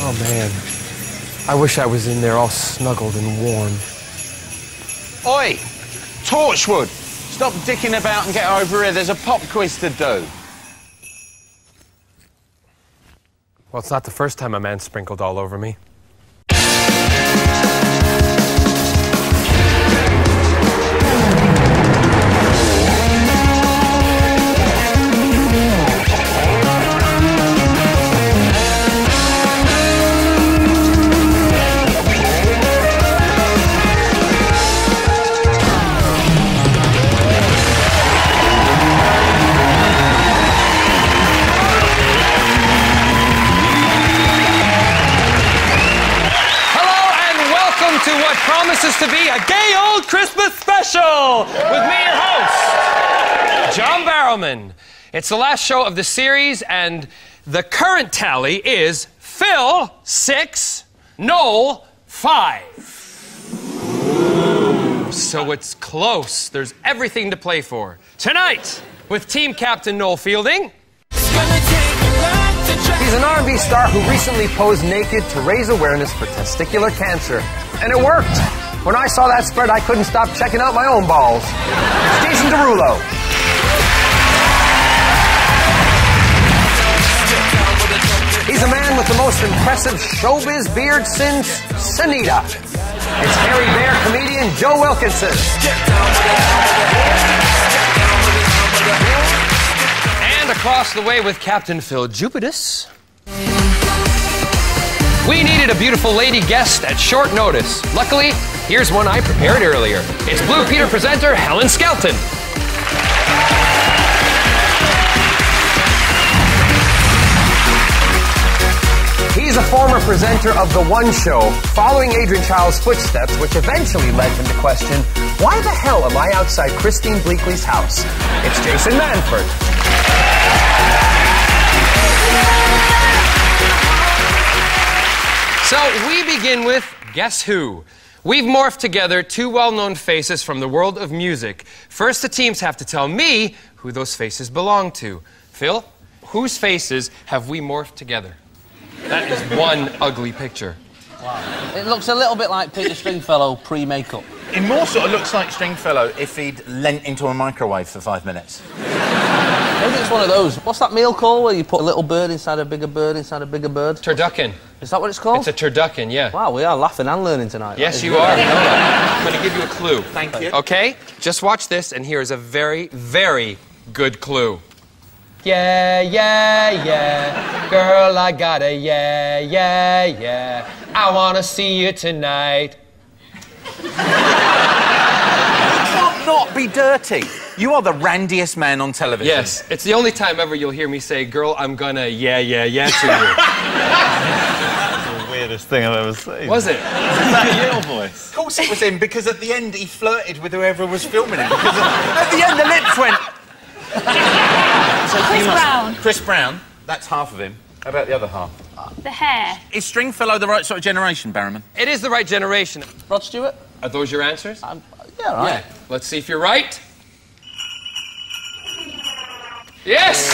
Oh, man. I wish I was in there all snuggled and warm. Oi! Torchwood! Stop dicking about and get over here. There's a pop quiz to do. Well, it's not the first time a man sprinkled all over me. Promises to be a gay old Christmas special with me, your host, Jonon Barroumen. It's the last show of the series, and the current tally is Phil 6, Noel 5. So it's close. There's everything to play for. Tonight, with team captain Noel Fielding. He's an R&B star who recently posed naked to raise awareness for testicular cancer. And it worked. When I saw that spread, I couldn't stop checking out my own balls. It's Jason Derulo. He's a man with the most impressive showbiz beard since Sanita. It's hairy bear comedian Joe Wilkinson. And across the way with Captain Phil Jupidus. We needed a beautiful lady guest at short notice. Luckily, here's one I prepared earlier. It's Blue Peter presenter Helen Skelton. He's a former presenter of The One Show, following Adrian Child's footsteps, which eventually led him to question, why the hell am I outside Christine Bleakley's house? It's Jason Manford. So we begin with Guess Who? We've morphed together two well-known faces from the world of music. First, the teams have to tell me who those faces belong to. Phil, whose faces have we morphed together? That is one ugly picture. Wow. It looks a little bit like Peter Stringfellow pre-makeup. It more sort of looks like Stringfellow if he'd leant into a microwave for 5 minutes. Maybe it's one of those. What's that meal called where you put a little bird inside a bigger bird inside a bigger bird? Turducken. Is that what it's called? It's a turducken, yeah. Wow, we are laughing and learning tonight. Yes, you are. I'm going to give you a clue. Thank you. Okay? Just watch this, and here is a very, very good clue. Yeah, yeah, yeah. Girl, I got a yeah, yeah, yeah. I want to see you tonight. You can't not be dirty. You are the randiest man on television. Yes, it's the only time ever you'll hear me say, girl, I'm gonna yeah, yeah, yeah to you. That's the weirdest thing I've ever seen. Was it? Is that your voice? Of course it was him, because at the end he flirted with whoever was filming him. Because at the end the lips went... So Chris Brown. Chris Brown, that's half of him. How about the other half? The hair. Is Stringfellow the right sort of generation, Barroumen? It is the right generation. Rod Stewart? Are those your answers? Yeah, right. Yeah. Let's see if you're right. Yes!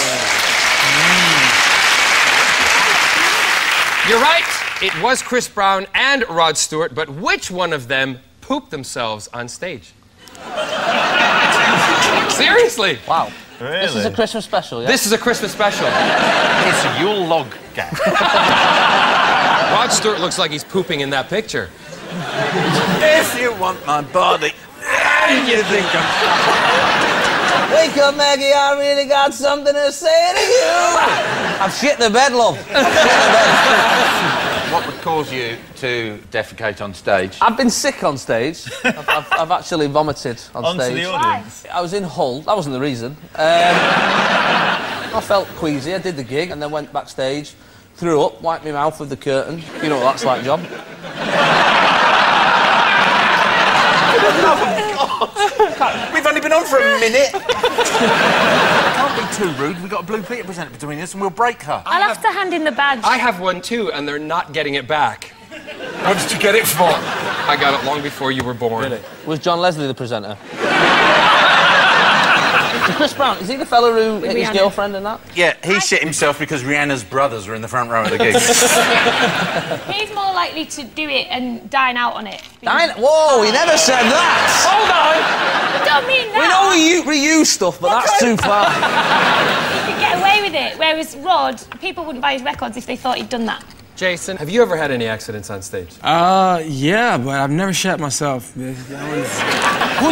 You're right. It was Chris Brown and Rod Stewart, but which one of them pooped themselves on stage? Seriously? Wow. Really? This is a Christmas special, yeah? This is a Christmas special. It's a Yule log gag. Rod Stewart looks like he's pooping in that picture. If you want my body, and you think I'm... Wake up, Maggie, I really got something to say to you. I've shit the bed, love. I've shit the bed. What would cause you to defecate on stage? I've been sick on stage. I've actually vomited on Onto stage. the audience. I was in Hull. That wasn't the reason. I felt queasy. I did the gig and then went backstage, threw up, wiped my mouth with the curtain. You know what that's like, John. We've only been on for a minute. Can't be too rude. We've got a Blue Peter presenter between us and we'll break her. I'll have to hand in the badge. I have one too, and they're not getting it back. What did you get it for? I got it long before you were born. Really? Was John Leslie the presenter? Chris Brown, is he the fella who hit his Rihanna. girlfriend and that? Yeah, he shit himself because Rihanna's brothers were in the front row of the gig. He's more likely to do it and dine out on it. Whoa, he never said that! Hold on! I don't mean that. We know we reuse stuff, but that's too far. He could get away with it, whereas Rod, people wouldn't buy his records if they thought he'd done that. Jason, have you ever had any accidents on stage? Yeah, but I've never shat myself. Who's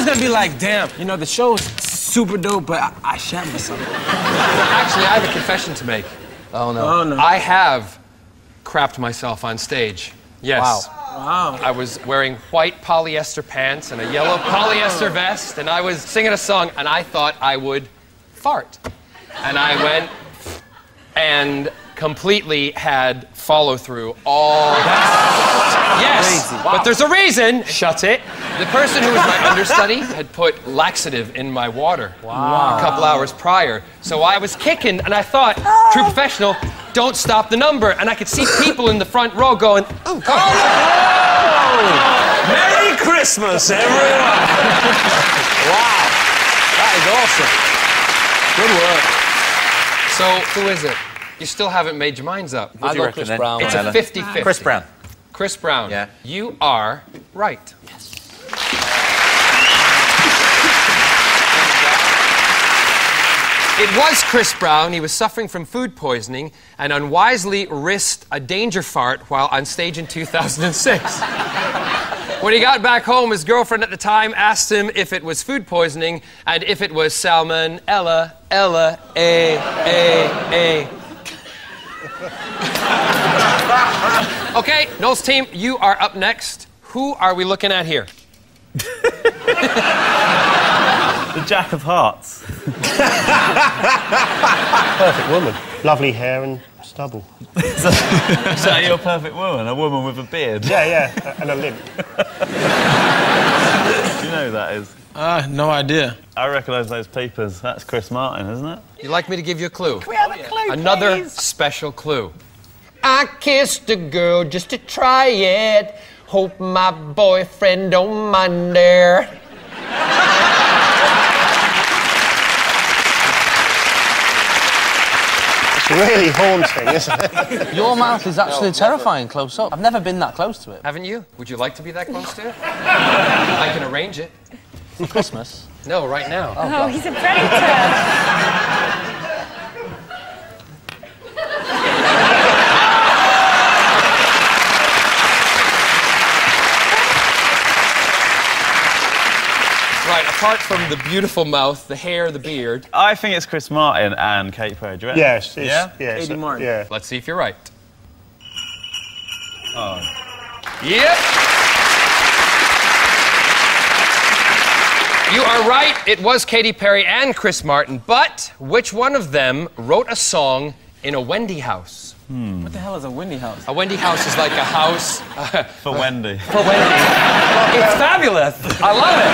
gonna be like, damn, you know, the show's super dope, but I shat myself. Actually, I have a confession to make. Oh, no. Oh, no. I have crapped myself on stage. Yes. Wow. I was wearing white polyester pants and a yellow polyester vest, and I was singing a song, and I thought I would fart. And I went and completely had follow-through all... Yes, crazy. but there's a reason. Shut it. The person who was my understudy had put laxative in my water a couple hours prior. So I was kicking, and I thought, true professional, don't stop the number. And I could see people in the front row going, oh. Merry Christmas, everyone! Wow, that is awesome. Good work. So, who is it? You still haven't made your minds up. What do you I got reckon Chris then? Brown. It's a 50-50. Chris Brown. Chris Brown. Yeah. You are right. Yes. It was Chris Brown. He was suffering from food poisoning and unwisely risked a danger fart while on stage in 2006. When he got back home, his girlfriend at the time asked him if it was food poisoning and if it was salmonella, A. Okay, Noel's team, you are up next. Who are we looking at here? The Jack of Hearts. Perfect woman. Lovely hair and stubble. Is that your perfect woman? A woman with a beard? Yeah, and a limp. Do you know who that is? No idea. I recognise those peepers. That's Chris Martin, isn't it? You'd like me to give you a clue? Can we have a clue, Another please? special clue. I kissed a girl just to try it. Hope my boyfriend don't mind her. It's really haunting, isn't it? Your mouth is actually terrifying close up. I've never been that close to it. Haven't you? Would you like to be that close to it? I can arrange it. For Christmas. No, right now. Oh, he's a predator. Right, apart from the beautiful mouth, the hair, the beard, I think it's Chris Martin and Katy Perry. Do you reckon? Yes. Yeah? Katie Martin. Yeah. let's see if you're right. Oh. Yep. You are right. It was Katy Perry and Chris Martin, but which one of them wrote a song in a Wendy house? What the hell is a Wendy house? A Wendy house is like a house For Wendy. for Wendy. It's fabulous. I love it.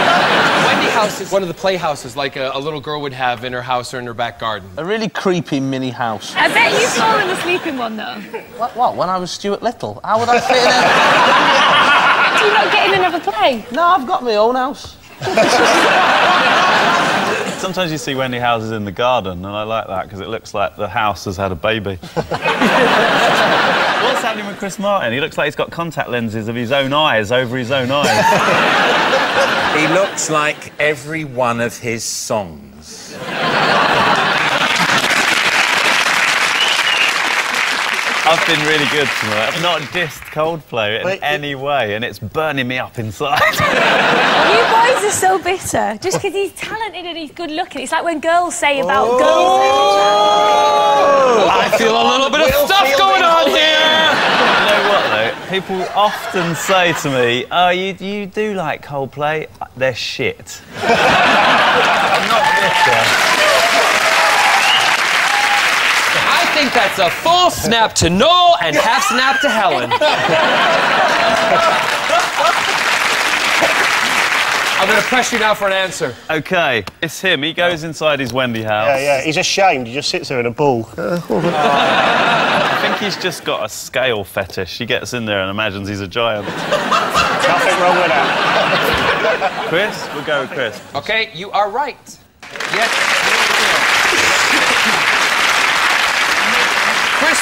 Wendy house is one of the playhouses like a little girl would have in her house or in her back garden. A really creepy mini house. I bet you've fallen asleep in one, though. What? When I was Stuart Little? How would I fit in a... Do you not get in another play? No, I've got my own house. Sometimes you see Wendy houses in the garden, and I like that because it looks like the house has had a baby. What's happening with Chris Martin? He looks like he's got contact lenses of his own eyes over his own eyes. He looks like every one of his songs. I've been really good tonight. I've not dissed Coldplay in any way, and it's burning me up inside. You boys are so bitter. Just because he's talented and he's good looking. It's like when girls say about girls. I feel a little bit of stuff going on here. You know what, though? People often say to me, oh, you do like Coldplay? They're shit. I'm not bitter. I think that's a full snap to Noel and half snap to Helen. I'm going to press you now for an answer. OK, it's him. He goes inside his Wendy house. Yeah. He's ashamed. He just sits there in a ball. I think he's just got a scale fetish. He gets in there and imagines he's a giant. Nothing wrong with that. Chris? We'll go with Chris. Okay, you are right. Yes.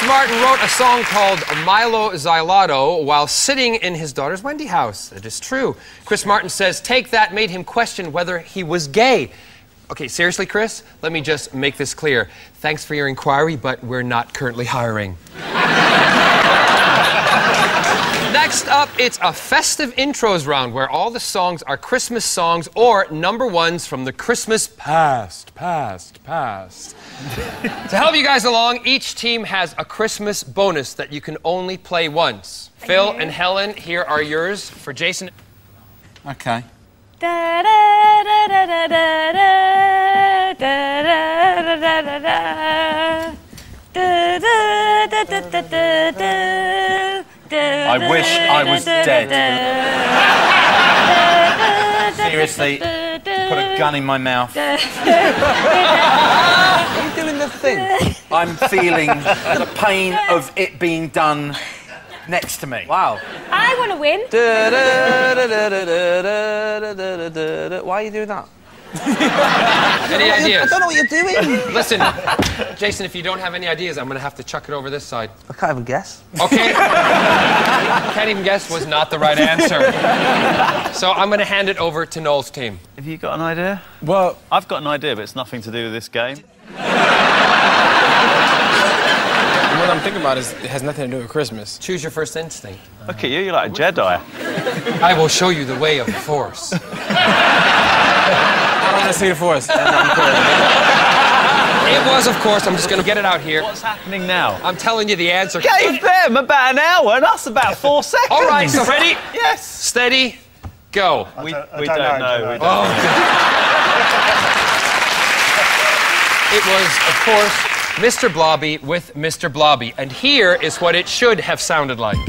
Chris Martin wrote a song called Milo Xyloto while sitting in his daughter's Wendy house. It is true. Chris Martin says Take That made him question whether he was gay. Okay, seriously, Chris? Let me just make this clear. Thanks for your inquiry, but we're not currently hiring. Next up, it's a festive intros round where all the songs are Christmas songs or number ones from the Christmas past. To help you guys along, each team has a Christmas bonus that you can only play once. Phil and Helen, here are yours. For Jason. Okay. I wish I was dead. Seriously, put a gun in my mouth. Are you doing the thing? I'm feeling the pain of it being done next to me. Wow. I want to win. Why are you doing that? Any ideas? I don't know what you're doing.'t Jason, if you don't have any ideas, I'm going to have to chuck it over this side. I can't even guess. Okay. Can't even guess was not the right answer. So I'm going to hand it over to Noel's team. Have you got an idea? Well, I've got an idea, but it's nothing to do with this game. what I'm thinking about is it has nothing to do with Christmas. Choose your first instinct. Look at you, you're like a Jedi. I will show you the way of the Force. I don't want to see the Force. It was, of course, I'm just going to get it out here. What's happening now? I'm telling you the answer. Gave them about an hour and us about 4 seconds. All right, so ready? Yes. Steady, go. We don't don't know. know. We don't. It was, of course, Mr. Blobby with Mr. Blobby. And here is what it should have sounded like. Turn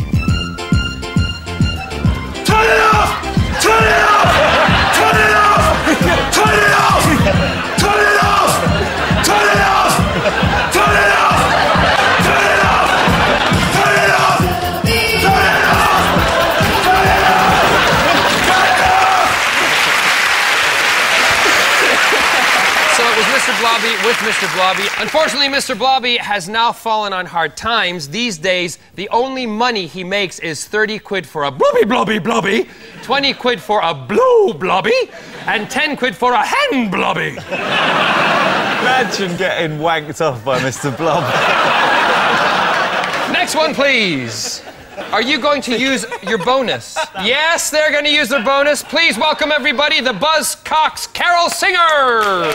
it off! Turn it off! Turn it off! Turn it off! Turn it off! Turn it off! Turn it off! Turn it off! Turn it off! Turn it off! Turn it off! So it was Mr. Blobby with Mr. Blobby. Unfortunately, Mr. Blobby has now fallen on hard times. These days, the only money he makes is 30 quid for a blobby blobby blobby, 20 quid for a blue blobby, and 10 quid for a hen blobby. Imagine getting wanked off by Mr. Blob. Next one, please. Are you going to use your bonus? Yes, they're going to use their bonus. Please welcome everybody, the Buzzcocks Carol Singers.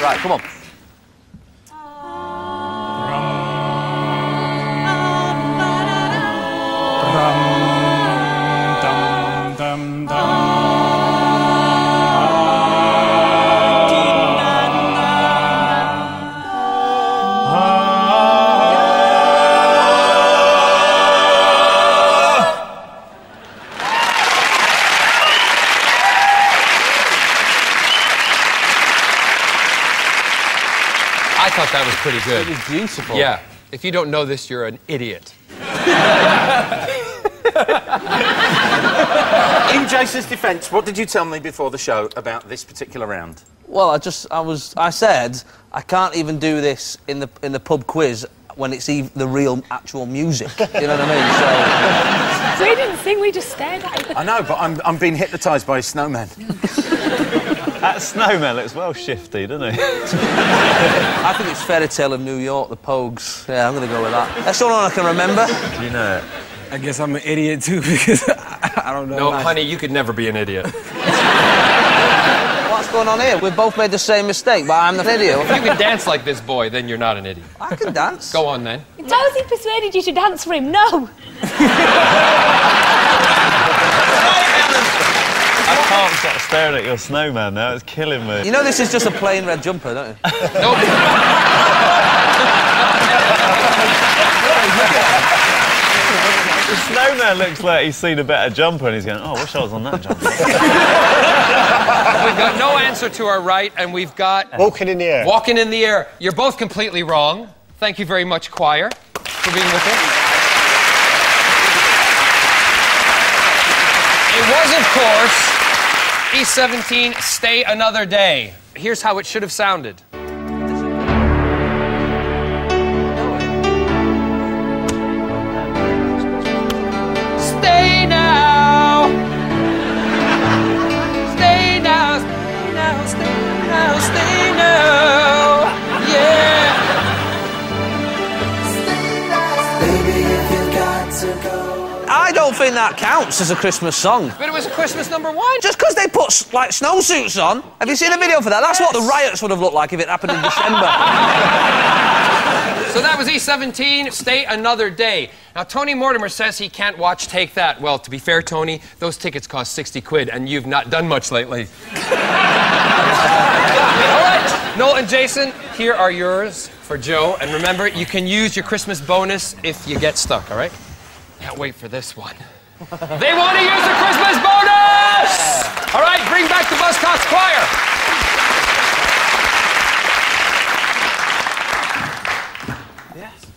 Right, come on. I thought that was pretty good. It was beautiful. Yeah. If you don't know this, you're an idiot. In Jason's defence, what did you tell me before the show about this particular round? Well, I said I can't even do this in the pub quiz when it's the real actual music. You know what I mean? So We didn't sing, we just stared at it. I know, but I'm being hypnotised by a snowman. That snowman looks well shifty, doesn't he? I think it's Fairy Tale of New York, the Pogues. Yeah, I'm going to go with that. That's all I can remember. Do you know it? I guess I'm an idiot too because I don't know. No, honey, you could never be an idiot. What's going on here? We've both made the same mistake, but I'm the idiot. If you can dance like this boy, then you're not an idiot. I can dance. Go on, then. How has he persuaded you to dance for him? No. I can't stop staring at your snowman now, it's killing me. You know this is just a plain red jumper, don't you? Nope. The snowman looks like he's seen a better jumper and he's going, oh, I wish I was on that jumper. We've got no answer to our right, and we've got... Walking in the air. Walking in the air. You're both completely wrong. Thank you very much, choir, for being with us. E17, Stay Another Day. Here's how it should have sounded. Stay now. Stay now, stay now, stay now, stay now. Yeah. I don't think that counts as a Christmas song. But it was a Christmas #1. Just because they put, like, snowsuits on. Have you seen a video for that? That's what the riots would have looked like if it happened in December. So that was E17, Stay Another Day. Now, Tony Mortimer says he can't watch Take That. Well, to be fair, Tony, those tickets cost 60 quid, and you've not done much lately. All right, Noel and Jason, here are yours for Joe. And remember, you can use your Christmas bonus if you get stuck, all right? Can't wait for this one. They want to use the Christmas bonus! All right, bring back the Buzzcocks Choir.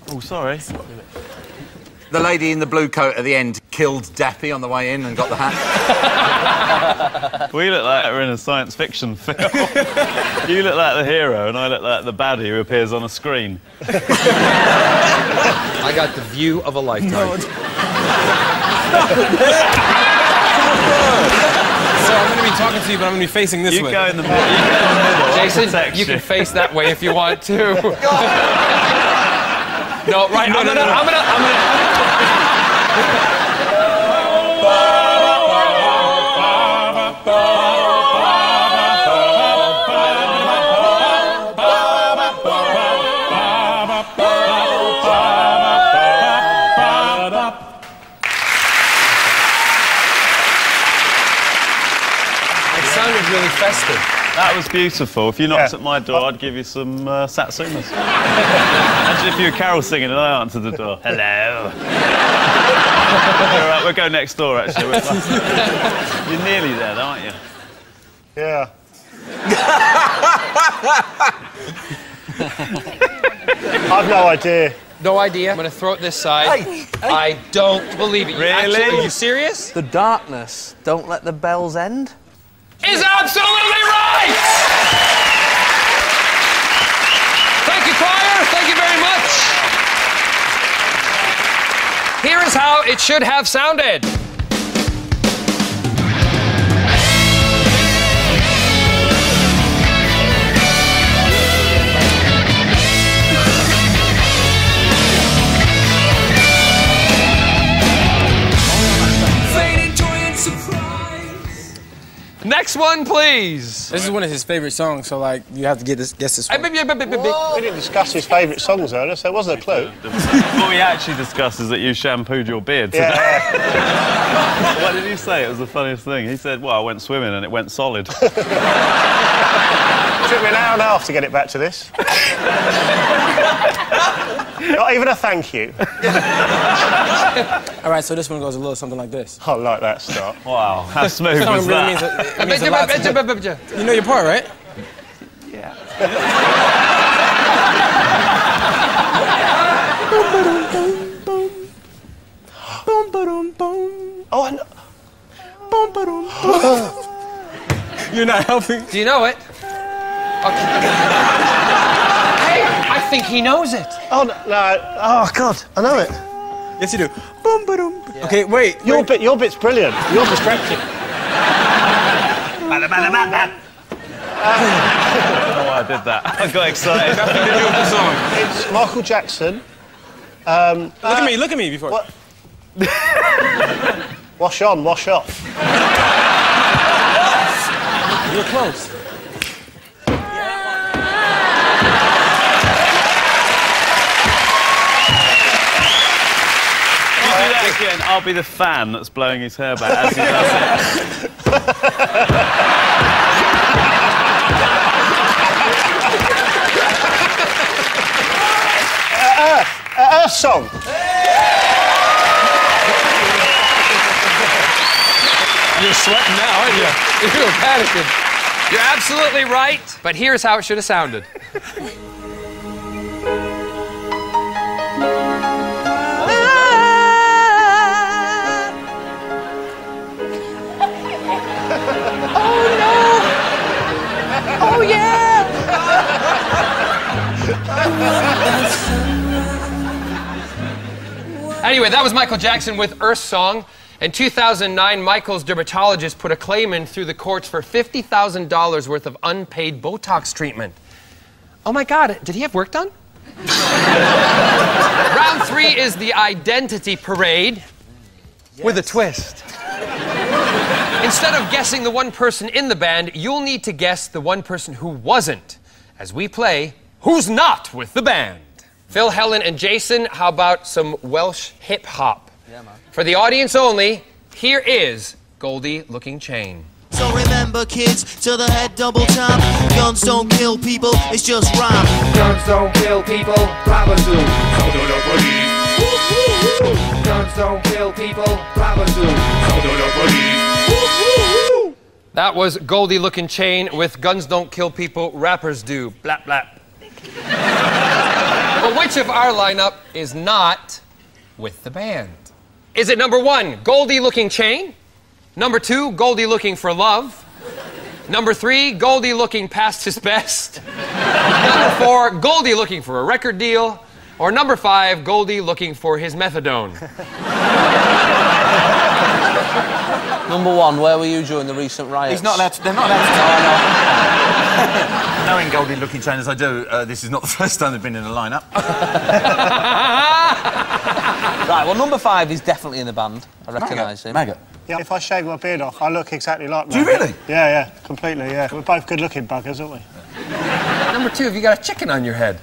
Oh, sorry. The lady in the blue coat at the end killed Dappy on the way in and got the hat. We look like we're in a science fiction film. You look like the hero and I look like the baddie who appears on a screen. I got the view of a lifetime. So I'm going to be talking to you, but I'm going to be facing this way. You go in the middle. Jason, you can face that way if you want to. No, right, I'm gonna... Really festive. That was beautiful. If you knocked at my door, I'd give you some satsumas. Imagine if you were carol singing and I answered the door. Hello. All right, we'll go next door, actually. You're nearly there, though, aren't you? Yeah. I've no idea. No idea. I'm going to throw it this side. Hey. I don't believe it. Really? Actually, are you serious? The darkness, don't let the bells end. Is absolutely right! Thank you, choir. Thank you very much. Here is how it should have sounded. Next one, please. This is one of his favorite songs, so like you have to guess this one. We didn't discuss his favourite songs earlier, so there wasn't a clue. What we actually discussed is that you shampooed your beard today. Yeah. What did he say? It was the funniest thing. He said, well, I went swimming and it went solid. It took me an hour and a half to get it back to this. Not even a thank you. All right, so this one goes a little something like this. I like that start. Wow, how smooth This was song really that? means a lot to me. You know your part, right? Yeah. Oh, I know. You're not helping. Do you know it? Okay. Hey, I think he knows it. Oh, no. Oh, God, I know it. Yes, you do. Boom, ba-dum. Yeah. Okay, wait. Your bit's brilliant. You're distracting. Oh, I did that. I got excited. Nothing to do with the song. It's Michael Jackson. Look at me before. What? Wash on, wash off. You're close. Again, I'll be the fan that's blowing his hair back as he does it. Earth song. You're sweating now, aren't you? You're panicking. You're absolutely right, but here's how it should have sounded. Oh, Oh, yeah! Anyway, that was Michael Jackson with Earth Song. In 2009, Michael's dermatologist put a claim in through the courts for $50,000 worth of unpaid Botox treatment. Oh my God, did he have work done? Round 3 is the identity parade with a twist. Instead of guessing the one person in the band, you'll need to guess the one person who wasn't, as we play Who's Not with the Band. Phil, Helen, and Jason, how about some Welsh hip-hop? Yeah, man. For the audience only, here is Goldie Looking Chain. So remember, kids, till the head double tap. Guns don't kill people, it's just rap. Guns don't kill people, rappers do. So do the police. Guns don't kill people, rappers do. So do the police. That was Goldie Looking Chain with Guns Don't Kill People, Rappers Do. Blap, blap. But which of our lineup is not with the band? Is it number 1, Goldie Looking Chain? Number 2, Goldie Looking for Love? Number 3, Goldie Looking Past His Best? Number 4, Goldie Looking for a record deal? Or number 5, Goldie Looking for his methadone? Number 1, where were you during the recent riots? He's not allowed to, they're not allowed to. Knowing Goldie Looking Chain as I do, this is not the first time they've been in a lineup. Right, well, number 5 is definitely in the band. I recognise him. Maggot. Yeah, if I shave my beard off, I look exactly like Do you really? Yeah, yeah, completely, yeah. We're both good-looking buggers, aren't we? Number 2, have you got a chicken on your head?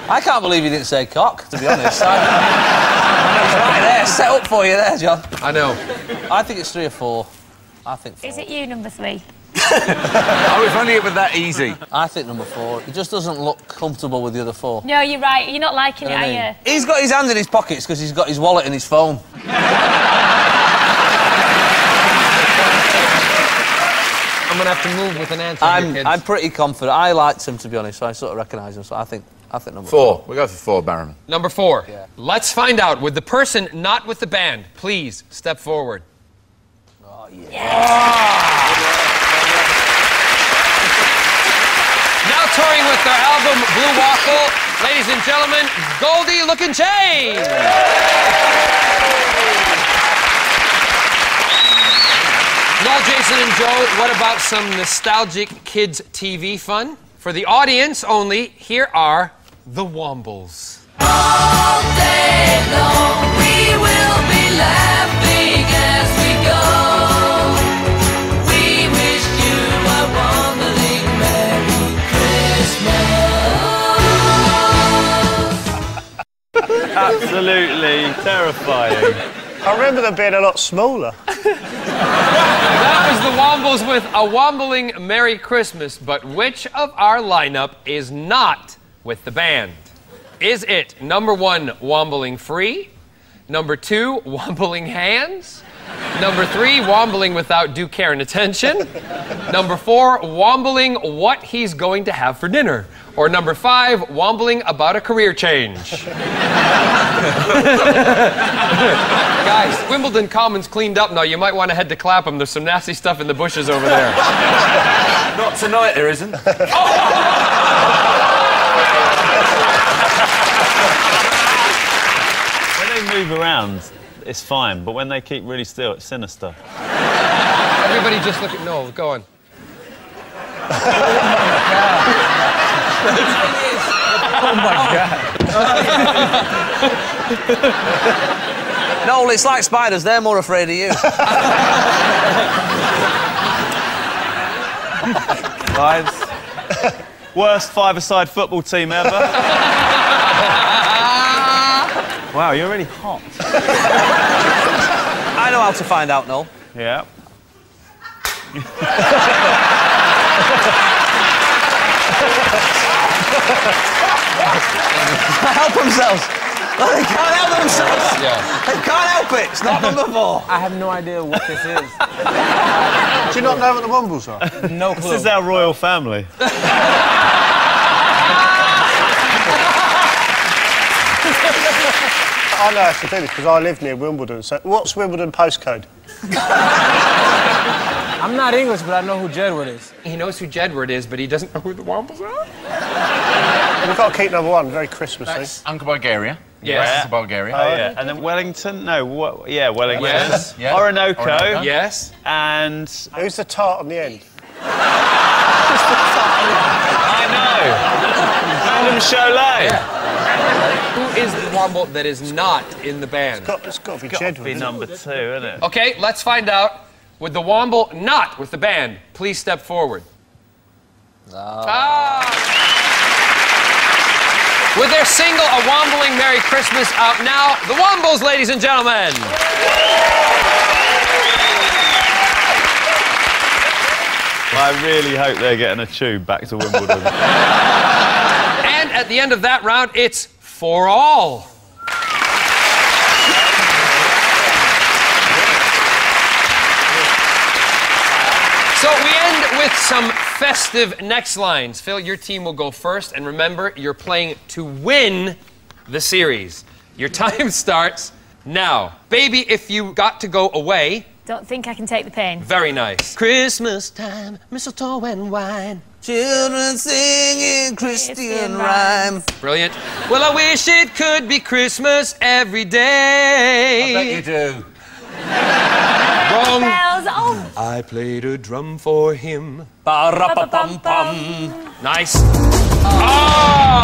I can't believe you didn't say cock, to be honest. It's right there, set up for you there, John. I know. I think it's 3 or 4. I think 4. Is it you, number 3? Oh, if only it were that easy. I think number 4. He just doesn't look comfortable with the other 4. No, you're right. You're not liking You know it, what I are mean? you? He's got his hand in his pockets because he's got his wallet and his phone. I'm gonna have to move with an answer here, kids. I'm pretty confident. I liked him, to be honest, so I sort of recognise him. So I think number 4. We'll go for 4, Barrowman. Number 4. Yeah. Let's find out. With the person not with the band, please step forward. Oh, yeah. Now touring with their album Blue Waffle, ladies and gentlemen, Goldie Looking Chain. Well, Jason and Joe, what about some nostalgic kids' TV fun? For the audience only, here are the Wombles. All day long we will be laughing as we go. We wish you a wandering Merry Christmas. Absolutely terrifying. I remember them being a lot smaller. That was the Wombles with a wombling Merry Christmas, but which of our lineup is not with the band? Is it number 1, wombling free? Number 2, wombling hands? Number 3, wombling without due care and attention? Number 4, wombling what he's going to have for dinner? Or number 5, wombling about a career change? Guys, Wimbledon Commons cleaned up now. You might want to head to Clapham. There's some nasty stuff in the bushes over there. Not tonight, there isn't. When they move around, it's fine, but when they keep really still, it's sinister. Everybody just look at Noel. Go on. Oh, my God. Noel, it's like spiders. They're more afraid of you. Guys, worst five-a-side football team ever. Wow, you're really hot. I know how to find out, Noel. Yeah. Help themselves. They can't help themselves. Yeah. They can't help it. It's not number 4. I have no idea what this is. Do you not know what the Wombles are? No clue. This is our royal family. I know how to do this because I live near Wimbledon. So, what's Wimbledon postcode? I I'm not English, but I know who Jedward is. He knows who Jedward is, but he doesn't know who the Wombles are. We've got to keep number one, very Christmassy. That's Uncle Bulgaria. Yes. Uncle Bulgaria. Oh, yeah. And then Wellington? No, yeah, Wellington. Yes. Yeah. Orinoco. Yes. And... Who's the tart on the end? I know. Madame Cholet. Yeah. Who is the Womble that is not in the band? It's got to be Got to Jedward. be number 2, isn't it? Okay, let's find out. With the Womble not with the band, please step forward. With their single, A Wombling Merry Christmas, out now, the Wombles, ladies and gentlemen. I really hope they're getting a tube back to Wimbledon. And at the end of that round, it's for all. So we end with some festive next lines. Phil, your team will go first, and remember, you're playing to win the series. Your time starts now. Baby, if you got to go away... Don't think I can take the pain. Very nice. Christmas time, mistletoe and wine. Children singing Christian rhyme. Brilliant. Well, I wish it could be Christmas every day. I bet you do. Wrong. Bells, oh. I played a drum for him. Ba-ra-pa-pum-pum. Nice. Oh!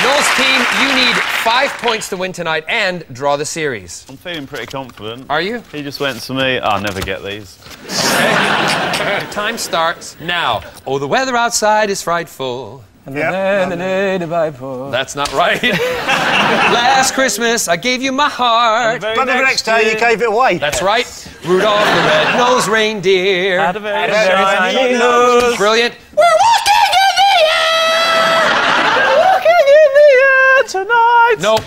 Noel's team, you need 5 points to win tonight and draw the series. I'm feeling pretty confident. Are you? He just went to me, I'll never get these. Okay. Your time starts now. Oh, the weather outside is frightful. That's not right. Last Christmas, I gave you my heart. But the next day, you gave it away. That's right. Rudolph the red-nosed reindeer. Had a very shiny nose. Brilliant. We're walking in the air! Walking in the air tonight. Nope.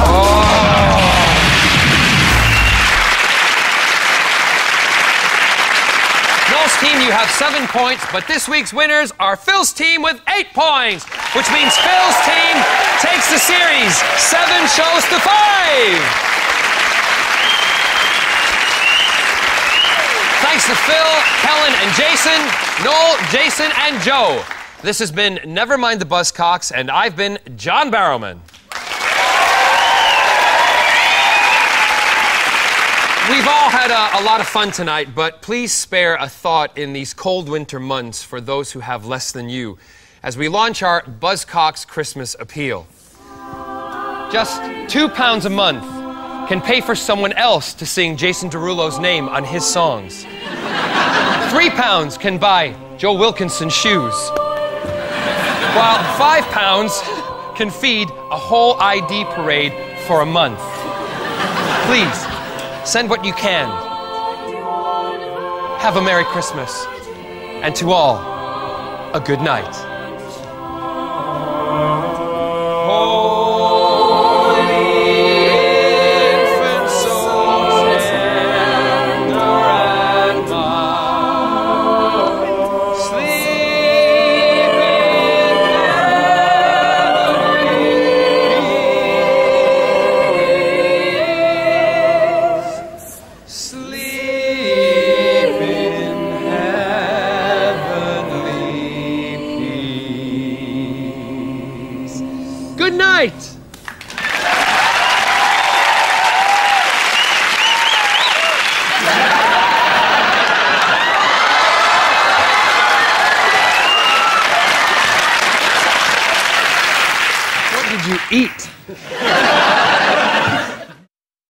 Oh. Noel's team, you have 7 points, but this week's winners are Phil's team with 8 points, which means Phil's team takes the series 7 shows to 5. Thanks to Phil, Kellen, and Jason, Noel, Jason, and Joe. This has been Never Mind the Buzzcocks, and I've been John Barroowman. We've all had a lot of fun tonight, but please spare a thought in these cold winter months for those who have less than you as we launch our Buzzcocks Christmas appeal. Just £2 a month can pay for someone else to sing Jason Derulo's name on his songs. £3 can buy Joe Wilkinson's shoes, while £5 can feed a whole ID parade for a month. Please, send what you can. Have a Merry Christmas. And to all, a good night. Good night! What did you eat?